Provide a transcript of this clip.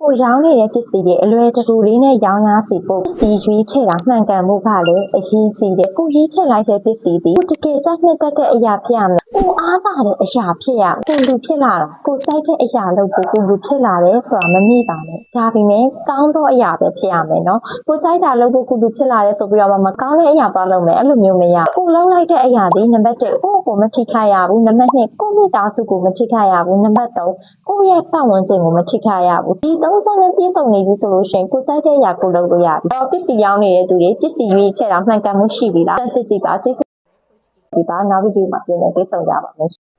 ကိုရောင်းနေတဲ့ပစ္စည်းတွေအလွယ်တကူလေးနဲ့ရောင်းရစီဖို့ပစ္စည်းရွေးချယ်တာမှန်ကန်မှုကလည်းအရေးကြီးတယ်ကိုရွေးချယ်လိုက်တဲ့ပစ္စည်းဒီတကယ်ကြိုက်နှစ်သက်တဲ့အရာဖြစ်ရမယ်ကိုအားသာတဲ့အရာဖြစ်ရကိုလူဖြစ်လာတာကိုကြိုက်တဲ့အရာလုပ်ဖို့ကိုလူဖြစ်လာတယ်ဆိုတာမမိပါနဲ့ဒါပေမဲ့ကောင်းသောအရာပဲဖြစ်ရမယ်နော်ကိုကြိုက်တာလုပ်ဖို့ကိုလူဖြစ်လာတယ်ဆိုပြီးတော့မကောင်းတဲ့အရာသွားလုပ်မယ်အဲ့လိုမျိုးမရကိုလုပ်လိုက်တဲ့အရာဒီနံပါတ်1ကိုမထိခိုက်ရဘူးနံပါတ်2ကိုမိသားစုကိုမထိခိုက်ရဘူးနံပါတ်3ကိုရဲ့ပတ်ဝန်းကျင်ကိုမထိခိုက်ရဘူးဒီ30နဲ့ပြည့်စုံနေပြီဆိုလို့ရှိရင်ကိုကြိုက်တဲ့အရာကိုလုပ်လို့ရပြီတော့ပစ္စည်းရောင်းနေတဲ့သူတွေပစ္စည်းရွေးချယ်တာမှန်ကန်မှုရှိပြီလားစစ်ကြည့်ပါစစ်ကြည့်ပါနောက်ဗီဒီယိုမှာပြန်လည်တွေ့ဆုံကြပါမယ်